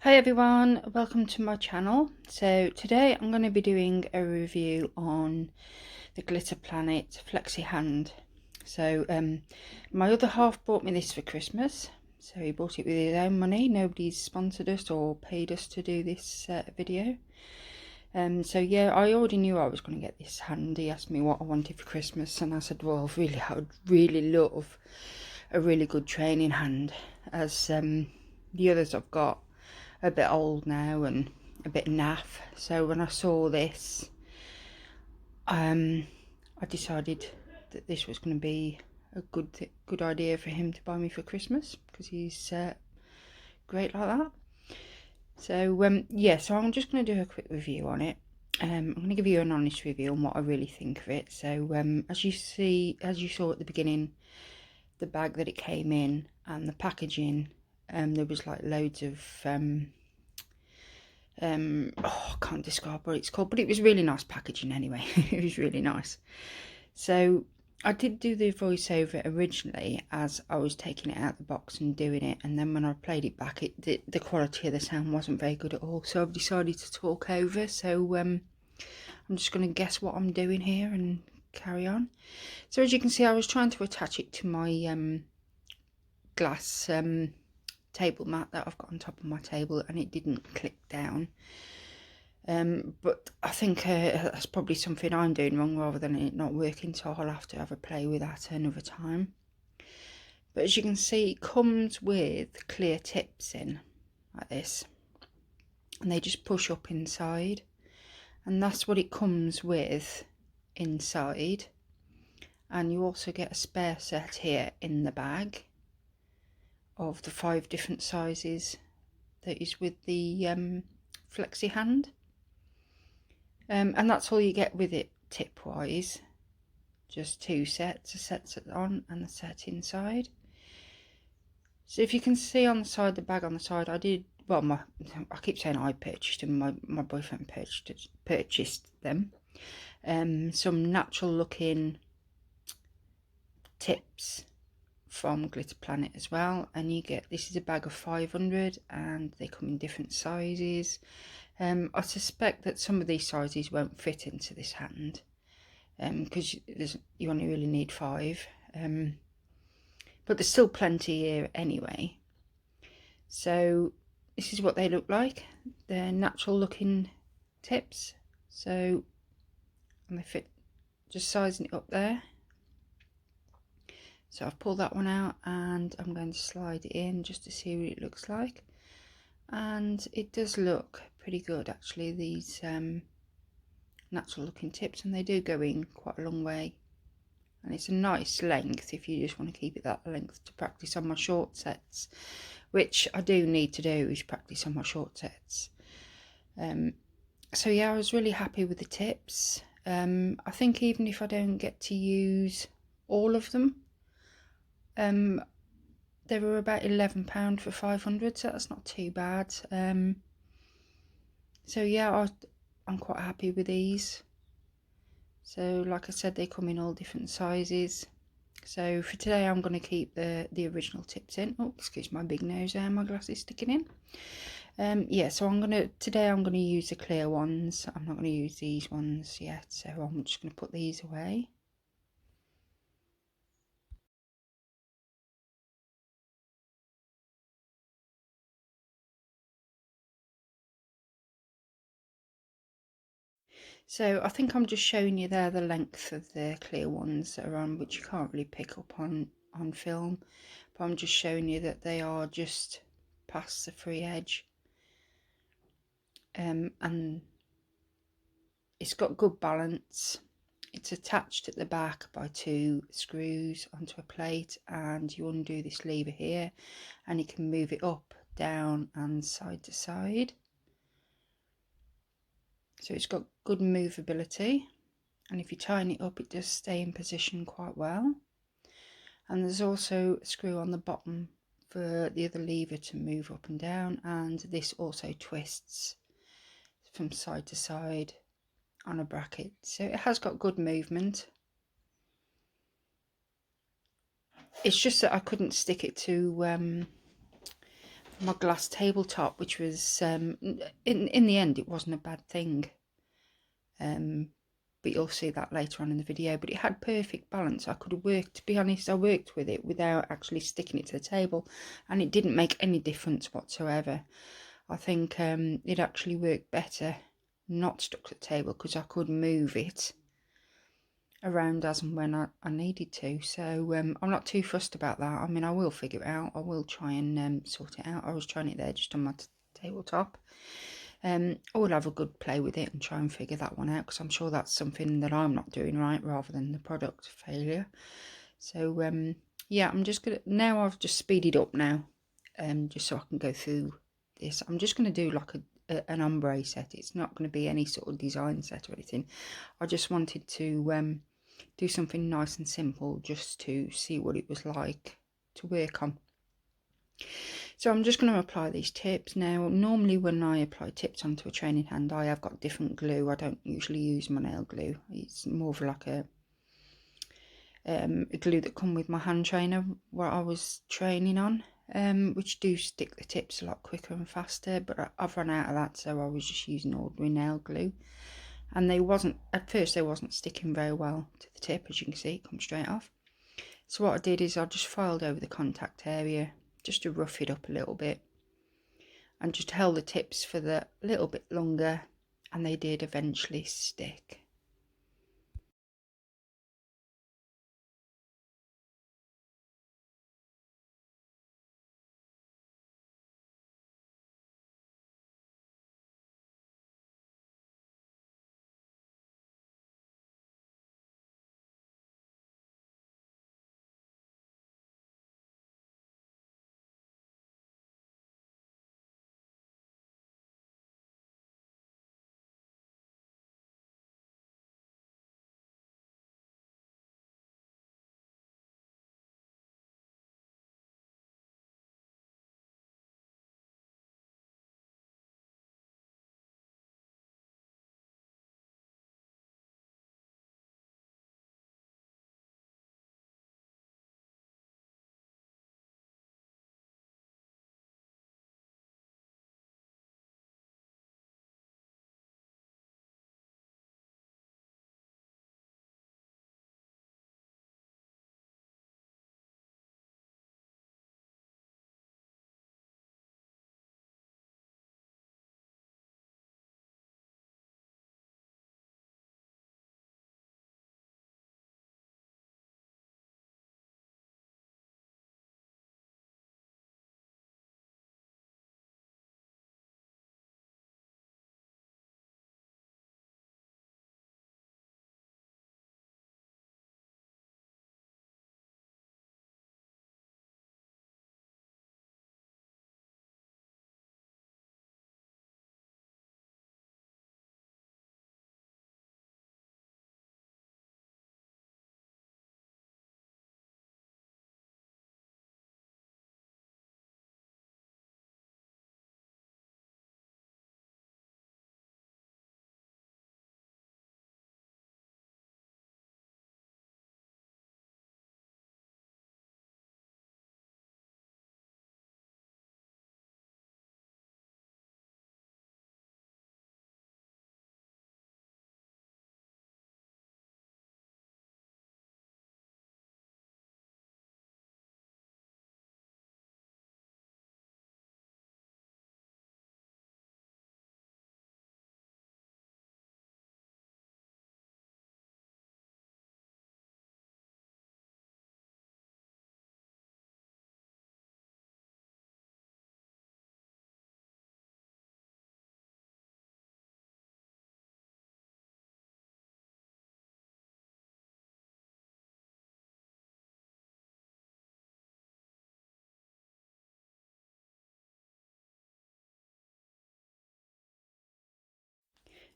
Hi everyone, welcome to my channel. So today I'm going to be doing a review on the Glitter Planet Flexi hand. So my other half bought me this for Christmas, so he bought it with his own money. Nobody's sponsored us or paid us to do this video. So yeah, I already knew I was going to get this hand. He asked me what I wanted for Christmas and I said, well, I would really love a really good training hand, as the others I've got a bit old now and a bit naff. So when I saw this, I decided that this was going to be a good idea for him to buy me for Christmas, because he's great like that. So yeah, so I'm just going to do a quick review on it. I'm going to give you an honest review on what I really think of it. So as you saw at the beginning, the bag that it came in and the packaging, there was like loads of I can't describe what it's called, but it was really nice packaging anyway. It was really nice. So I did do the voiceover originally as I was taking it out of the box and doing it, and then when I played it back, the quality of the sound wasn't very good at all, so I've decided to talk over. So I'm just going to guess what I'm doing here and carry on. So as you can see, I was trying to attach it to my glass table mat that I've got on top of my table, and it didn't click down. But I think that's probably something I'm doing wrong rather than it not working, so I'll have to have a play with that another time. But as you can see, it comes with clear tips in like this, and they just push up inside, and that's what it comes with inside. And you also get a spare set here in the bag of the 5 different sizes that is with the Flexi hand. And that's all you get with it tip wise, just 2 sets, a set on and a set inside. So if you can see on the side, the bag on the side, I keep saying I purchased them, my boyfriend purchased them. Some natural looking tips from Glitter Planet as well, and you get, this is a bag of 500 and they come in different sizes. I suspect that some of these sizes won't fit into this hand, because you only really need 5, but there's still plenty here anyway. So this is what they look like. They're natural looking tips, so, and they fit, just sizing it up there. So I've pulled that one out and I'm going to slide it in just to see what it looks like, and it does look pretty good actually, these natural looking tips, and they do go in quite a long way, and it's a nice length if you just want to keep it that length to practice on my short sets, which I do need to do, is practice on my short sets. So yeah, I was really happy with the tips. I think even if I don't get to use all of them, they were about £11 for 500, so that's not too bad. So yeah, I'm quite happy with these. So like I said, they come in all different sizes. So for today I'm going to keep the original tips in. Oh, excuse my big nose there, my glasses sticking in. Yeah, so today I'm going to use the clear ones. I'm not going to use these ones yet, so I'm just going to put these away. So I think I'm just showing you there the length of the clear ones that are on, which you can't really pick up on film, but I'm just showing you that they are just past the free edge. And it's got good balance. It's attached at the back by 2 screws onto a plate, and you undo this lever here and you can move it up, down and side to side. So it's got good movability, and if you tighten it up it does stay in position quite well. And there's also a screw on the bottom for the other lever to move up and down, and this also twists from side to side on a bracket, so it has got good movement. It's just that I couldn't stick it to my glass tabletop, which was in the end it wasn't a bad thing. But you'll see that later on in the video. But it had perfect balance. I could have worked, to be honest, I worked with it without actually sticking it to the table, and it didn't make any difference whatsoever. I think it actually worked better not stuck to the table, because I could move it around as and when I needed to. So I'm not too fussed about that. I mean, I will figure it out. I will try and sort it out. I was trying it there just on my tabletop. I will have a good play with it and try and figure that one out, because I'm sure that's something that I'm not doing right rather than the product failure. So yeah, I'm just gonna, now I've just speeded up now, just so I can go through this. I'm just going to do like an ombre set. It's not going to be any sort of design set or anything. I just wanted to do something nice and simple just to see what it was like to work on. So I'm just going to apply these tips. Now, normally when I apply tips onto a training hand, I have got different glue. I don't usually use my nail glue. It's more of like a glue that come with my hand trainer, what I was training on, which do stick the tips a lot quicker and faster, but I've run out of that, so I was just using ordinary nail glue. And at first they wasn't sticking very well to the tip. As you can see, it comes straight off. So what I did is I just filed over the contact area just to rough it up a little bit, and just held the tips for the little bit longer, and they did eventually stick.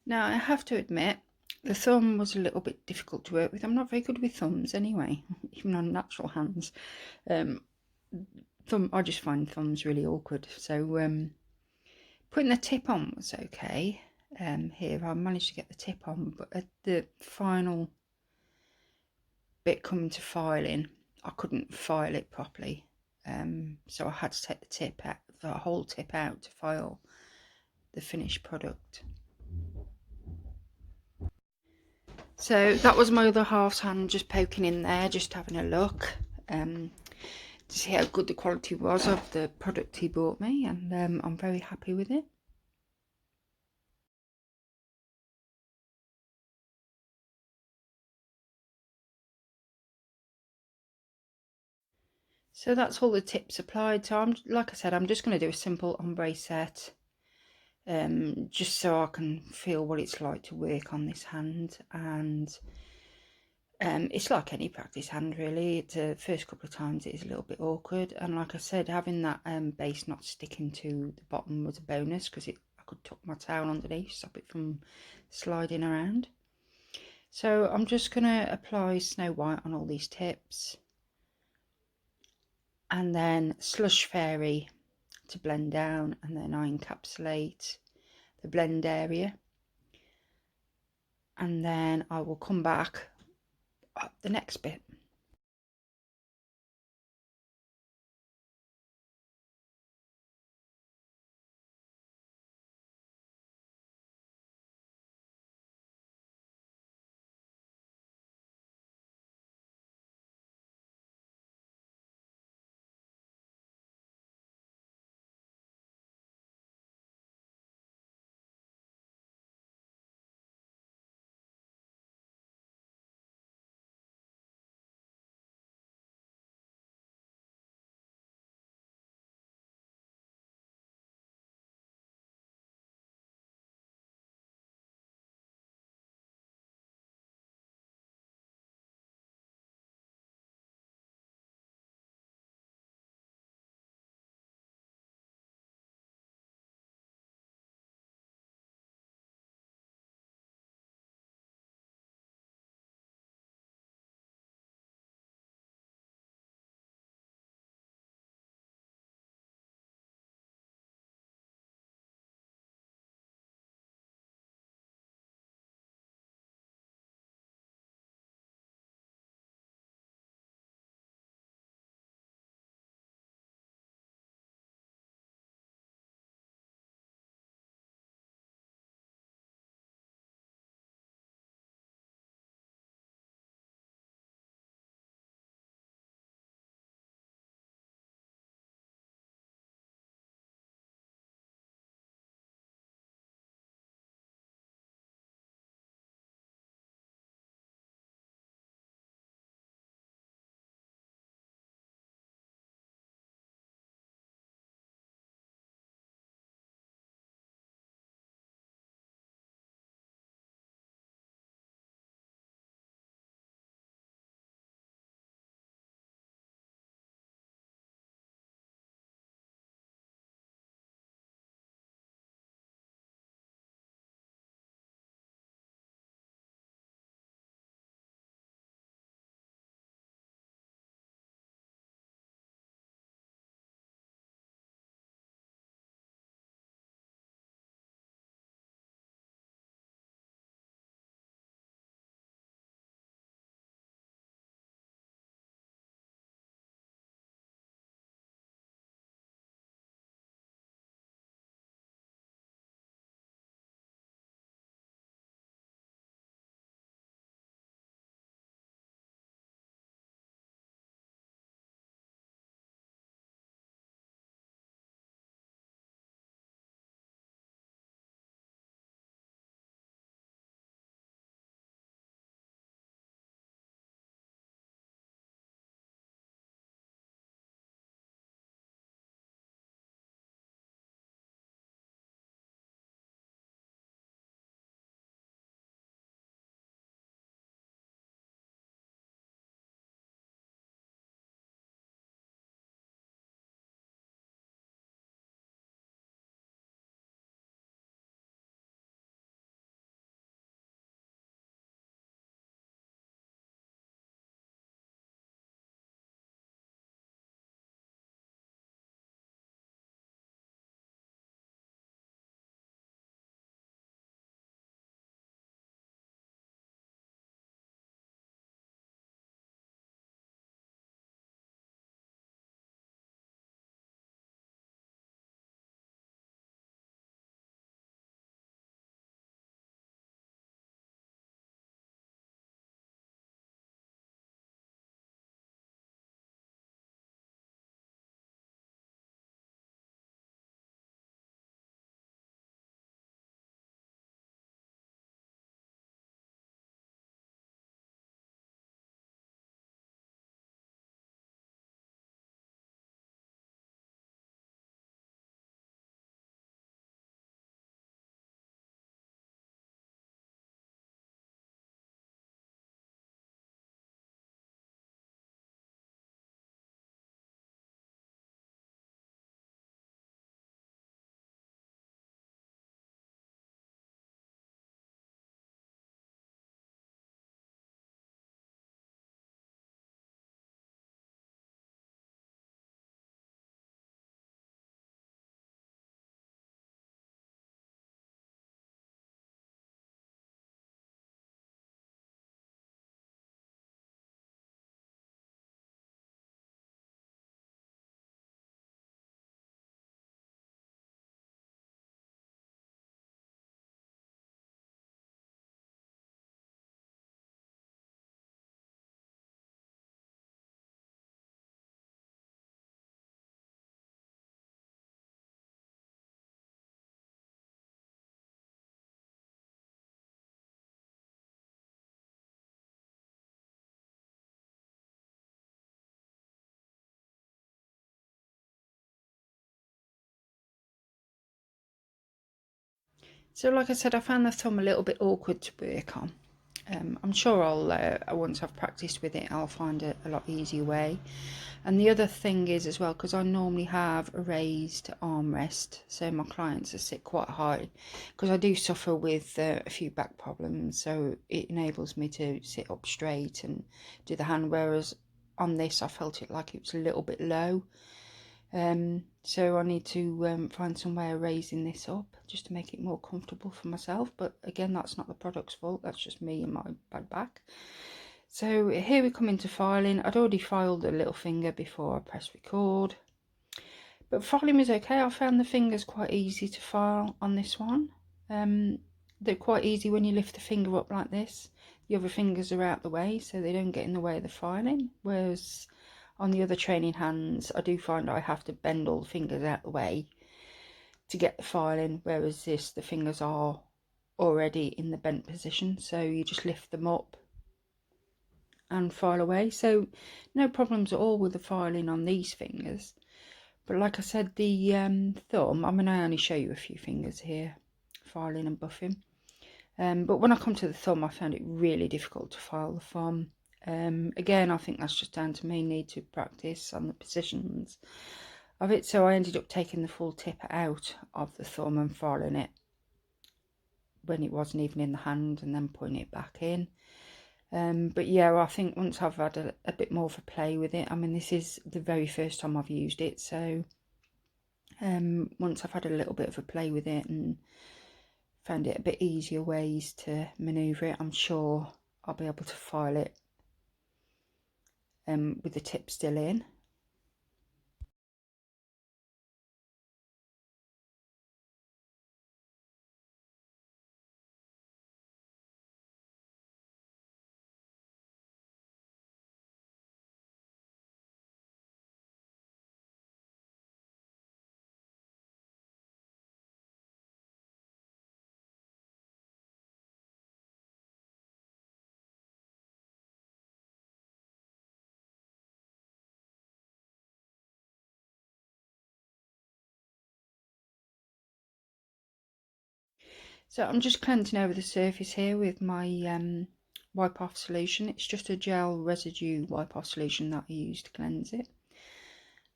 Now, I have to admit, the thumb was a little bit difficult to work with. I'm not very good with thumbs anyway, even on natural hands. I just find thumbs really awkward. So putting the tip on was okay. Here I managed to get the tip on, but at the final bit coming to filing, I couldn't file it properly. so I had to take the tip out, the whole tip out, to file the finished product. So that was my other half's hand, just poking in there, just having a look to see how good the quality was of the product he bought me, and I'm very happy with it. So that's all the tips applied. So I'm, like I said, I'm just going to do a simple ombre set, just so I can feel what it's like to work on this hand. And it's like any practice hand, really. The first couple of times it is a little bit awkward, and like I said, having that base not sticking to the bottom was a bonus, because I could tuck my towel underneath, stop it from sliding around. So I'm just going to apply Snow White on all these tips, and then Slush Fairy to blend down, and then I encapsulate the blend area, and then I will come back at the next bit. So like I said, I found the thumb a little bit awkward to work on. I'm sure once I've practiced with it, I'll find a lot easier way. And the other thing is as well, because I normally have a raised armrest, so my clients are sit quite high, because I do suffer with a few back problems, so it enables me to sit up straight and do the hand, whereas on this I felt it like it was a little bit low. So I need to find some way of raising this up just to make it more comfortable for myself. But again, that's not the product's fault, that's just me and my bad back. So here we come into filing. I'd already filed a little finger before I pressed record. But filing was okay. I found the fingers quite easy to file on this one. They're quite easy when you lift the finger up like this. The other fingers are out the way so they don't get in the way of the filing. Whereas on the other training hands, I do find I have to bend all the fingers out the way to get the filing, whereas this, the fingers are already in the bent position, so you just lift them up and file away. So no problems at all with the filing on these fingers. But like I said, the thumb, I mean, I only show you a few fingers here, filing and buffing. But when I come to the thumb, I found it really difficult to file the thumb. Again, I think that's just down to me need to practice on the positions of it. So I ended up taking the full tip out of the thumb and filing it when it wasn't even in the hand, and then putting it back in. But yeah, I think once I've had a bit more of a play with it, I mean, this is the very first time I've used it, so once I've had a little bit of a play with it and found it a bit easier ways to manoeuvre it, I'm sure I'll be able to file it with the tip still in. So I'm just cleansing over the surface here with my wipe off solution. It's just a gel residue wipe off solution that I use to cleanse it.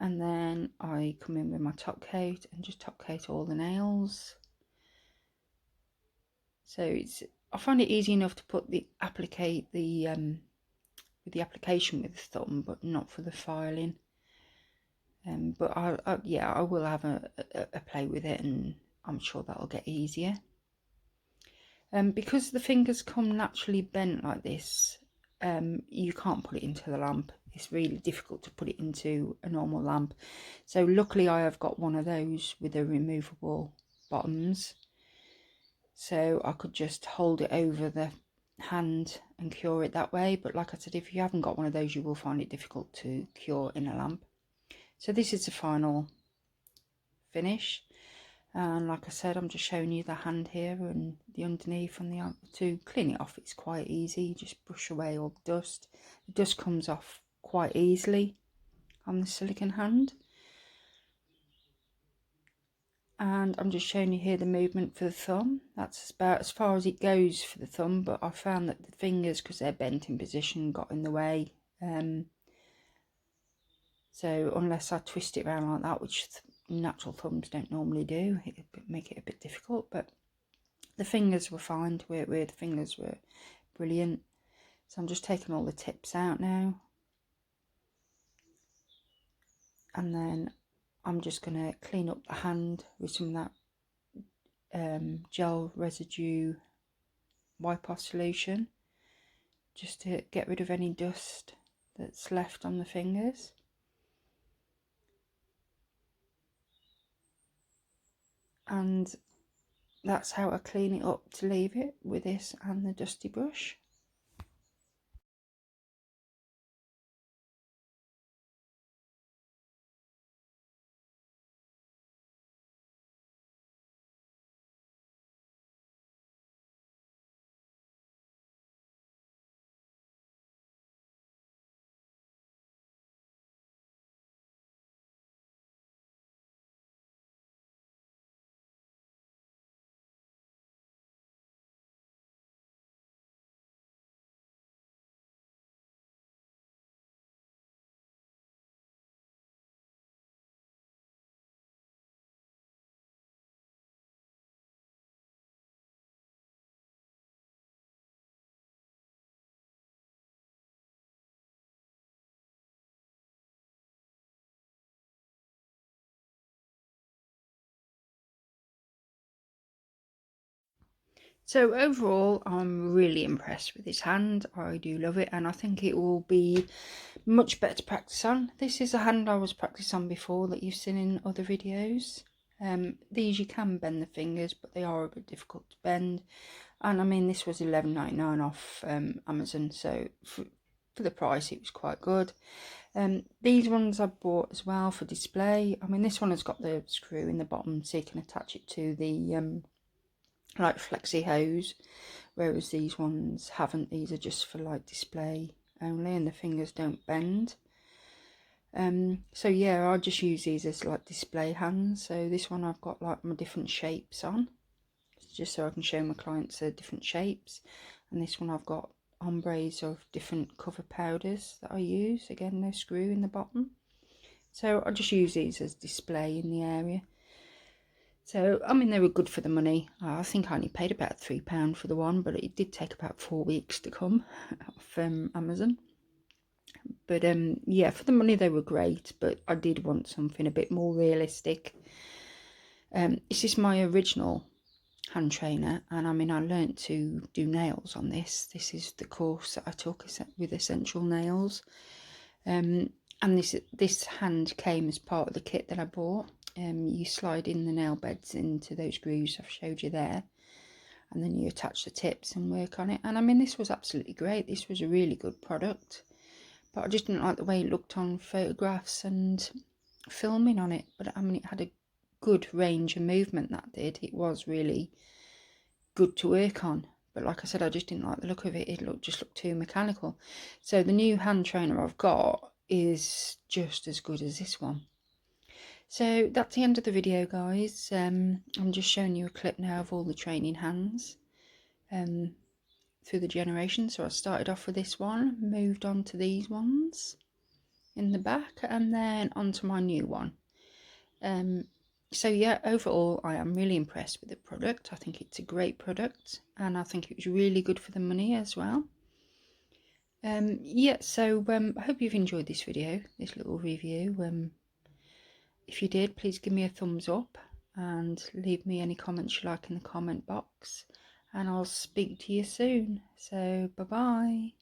And then I come in with my top coat and just top coat all the nails. So I find it easy enough to put the with the application with the thumb, but not for the filing. But yeah, I will have a play with it, and I'm sure that'll get easier. Because the fingers come naturally bent like this, you can't put it into the lamp. It's really difficult to put it into a normal lamp. So luckily I have got one of those with the removable bottoms. So I could just hold it over the hand and cure it that way. But like I said, if you haven't got one of those, you will find it difficult to cure in a lamp. So this is the final finish. And like I said, I'm just showing you the hand here and the underneath and the to clean it off. It's quite easy. You just brush away all the dust. The dust comes off quite easily on the silicone hand. And I'm just showing you here the movement for the thumb. That's about as far as it goes for the thumb, but I found that the fingers, because they're bent in position, got in the way. So unless I twist it around like that, which natural thumbs don't normally do, it would make it a bit difficult. But the fingers were fine to work with. The fingers were brilliant. So I'm just taking all the tips out now. And then I'm just going to clean up the hand with some of that gel residue wipe off solution, just to get rid of any dust that's left on the fingers. And that's how I clean it up, to leave it with this and the dusty brush. So overall, I'm really impressed with this hand. I do love it, and I think it will be much better to practice on. This is a hand I was practicing on before that you've seen in other videos. These you can bend the fingers, but they are a bit difficult to bend. And I mean, this was £11.99 off Amazon, so for the price it was quite good. These ones I bought as well for display. I mean, this one has got the screw in the bottom so you can attach it to the like Flexi hose, whereas these ones haven't. These are just for like display only, and the fingers don't bend. So yeah, I'll just use these as like display hands. So this one I've got like my different shapes on, just so I can show my clients the different shapes. And this one I've got ombres of different cover powders that I use. Again, no screw in the bottom. So I'll just use these as display in the area. So, I mean, they were good for the money. I think I only paid about £3 for the one, but it did take about 4 weeks to come off Amazon. But yeah, for the money they were great, but I did want something a bit more realistic. This is my original hand trainer, and I mean, I learnt to do nails on this. This is the course that I took with essential nails. And this hand came as part of the kit that I bought. You slide in the nail beds into those grooves I've showed you there, and then you attach the tips and work on it. And I mean, this was absolutely great. This was a really good product, but I just didn't like the way it looked on photographs and filming on it. But I mean, it had a good range of movement, that did. It was really good to work on, but like I said, I just didn't like the look of it. It just looked too mechanical. So the new hand trainer I've got is just as good as this one. So that's the end of the video, guys. I'm just showing you a clip now of all the training hands through the generations. So I started off with this one, moved on to these ones in the back, and then onto my new one. So yeah, overall I am really impressed with the product. I think it's a great product, and I think it was really good for the money as well. Yeah, so I hope you've enjoyed this video, this little review. If you did, please give me a thumbs up and leave me any comments you like in the comment box, and I'll speak to you soon. So bye bye.